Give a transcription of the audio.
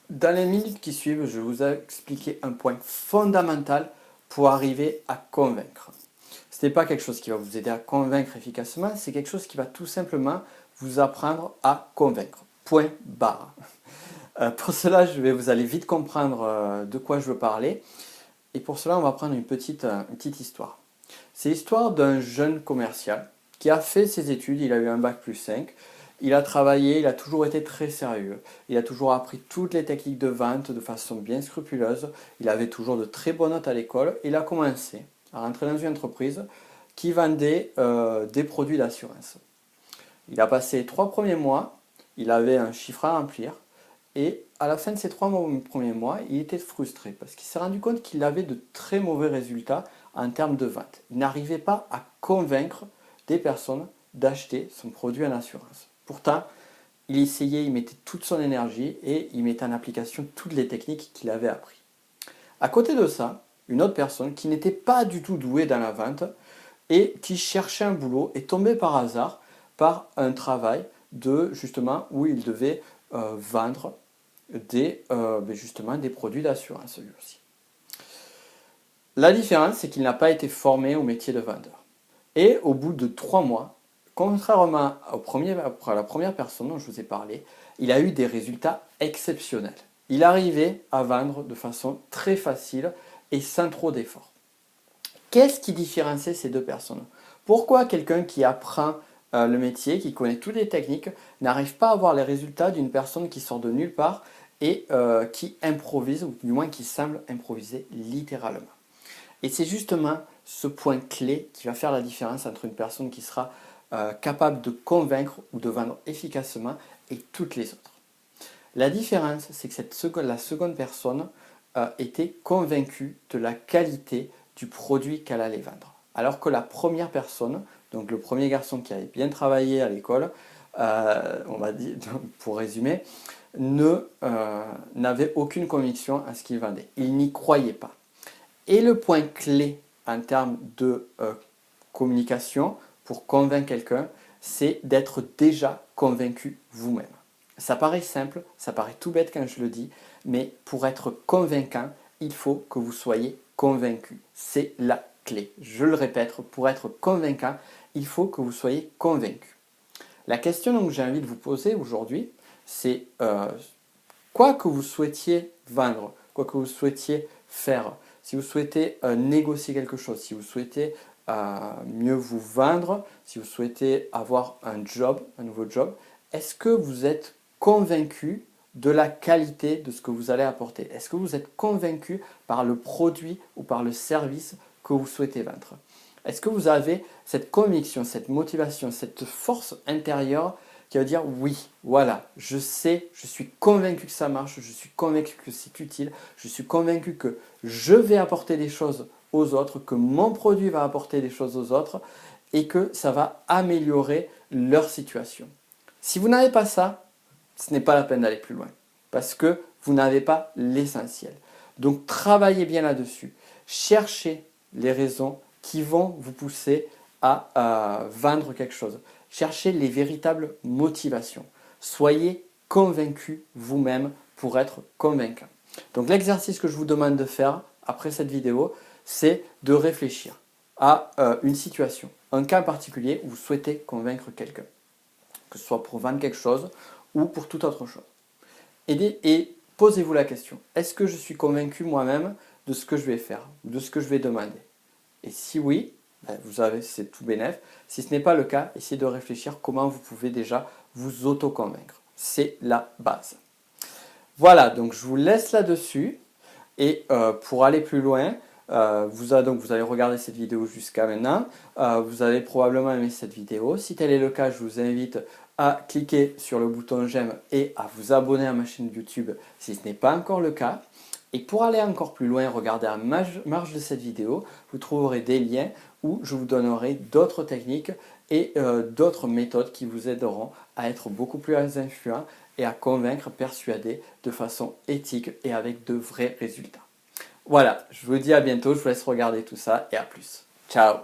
Dans les minutes qui suivent, je vais vous expliquer un point fondamental pour arriver à convaincre. Ce n'est pas quelque chose qui va vous aider à convaincre efficacement, c'est quelque chose qui va tout simplement vous apprendre à convaincre. Point barre. Pour cela, vous allez vite comprendre de quoi je veux parler. Et pour cela, on va prendre une petite histoire. C'est l'histoire d'un jeune commercial qui a fait ses études, il a eu un bac+5, il a travaillé, il a toujours été très sérieux, il a toujours appris toutes les techniques de vente de façon bien scrupuleuse, il avait toujours de très bonnes notes à l'école, et il a commencé à rentrer dans une entreprise qui vendait des produits d'assurance. Il a passé les 3 premiers mois, il avait un chiffre à remplir, et à la fin de ces 3 premiers mois, il était frustré parce qu'il s'est rendu compte qu'il avait de très mauvais résultats en termes de vente. Il n'arrivait pas à convaincre des personnes d'acheter son produit en assurance. Pourtant, il essayait, il mettait toute son énergie et il mettait en application toutes les techniques qu'il avait apprises. À côté de ça, une autre personne qui n'était pas du tout douée dans la vente et qui cherchait un boulot est tombée par hasard par un travail justement où il devait vendre justement des produits d'assurance lui aussi. La différence, c'est qu'il n'a pas été formé au métier de vendeur. Et au bout de 3 mois, contrairement à la première personne dont je vous ai parlé, il a eu des résultats exceptionnels. Il arrivait à vendre de façon très facile et sans trop d'efforts. Qu'est-ce qui différencie ces deux personnes? Pourquoi quelqu'un qui apprend le métier, qui connaît toutes les techniques, n'arrive pas à avoir les résultats d'une personne qui sort de nulle part et qui improvise, ou du moins qui semble improviser littéralement? Et c'est justement ce point clé qui va faire la différence entre une personne qui sera capable de convaincre ou de vendre efficacement et toutes les autres. La différence, c'est que la seconde personne était convaincue de la qualité du produit qu'elle allait vendre. Alors que la première personne, donc le premier garçon qui avait bien travaillé à l'école, on va dire, pour résumer, n'avait aucune conviction à ce qu'il vendait. Il n'y croyait pas. Et le point clé en termes de communication pour convaincre quelqu'un, c'est d'être déjà convaincu vous-même. Ça paraît simple, ça paraît tout bête quand je le dis, mais pour être convaincant, il faut que vous soyez convaincu. C'est la clé. Je le répète, pour être convaincant, il faut que vous soyez convaincu. La question que j'ai envie de vous poser aujourd'hui, c'est quoi que vous souhaitiez vendre, quoi que vous souhaitiez faire, si vous souhaitez négocier quelque chose, si vous souhaitez mieux vous vendre, si vous souhaitez avoir un job, un nouveau job, est-ce que vous êtes convaincu de la qualité de ce que vous allez apporter? Est-ce que vous êtes convaincu par le produit ou par le service que vous souhaitez vendre? Est-ce que vous avez cette conviction, cette motivation, cette force intérieure qui va dire oui, voilà, je sais, je suis convaincu que ça marche, je suis convaincu que c'est utile, je suis convaincu que je vais apporter des choses aux autres, que mon produit va apporter des choses aux autres et que ça va améliorer leur situation. Si vous n'avez pas ça, ce n'est pas la peine d'aller plus loin parce que vous n'avez pas l'essentiel. Donc travaillez bien là-dessus. Cherchez les raisons qui vont vous pousser à vendre quelque chose. Cherchez les véritables motivations. Soyez convaincu vous-même pour être convaincant. Donc l'exercice que je vous demande de faire après cette vidéo, c'est de réfléchir à une situation, un cas particulier où vous souhaitez convaincre quelqu'un, que ce soit pour vendre quelque chose ou pour toute autre chose. Et posez-vous la question, est-ce que je suis convaincu moi-même de ce que je vais faire, de ce que je vais demander? Et si oui, vous avez, c'est tout bénef. Si ce n'est pas le cas, essayez de réfléchir comment vous pouvez déjà vous auto-convaincre. C'est la base. Voilà, donc je vous laisse là-dessus. Et pour aller plus loin, vous allez regarder cette vidéo jusqu'à maintenant. Vous avez probablement aimé cette vidéo. Si tel est le cas, je vous invite à cliquer sur le bouton j'aime et à vous abonner à ma chaîne YouTube si ce n'est pas encore le cas. Et pour aller encore plus loin, regardez à la marge de cette vidéo, vous trouverez des liens où je vous donnerai d'autres techniques et d'autres méthodes qui vous aideront à être beaucoup plus influent et à convaincre, persuader de façon éthique et avec de vrais résultats. Voilà, je vous dis à bientôt, je vous laisse regarder tout ça et à plus. Ciao!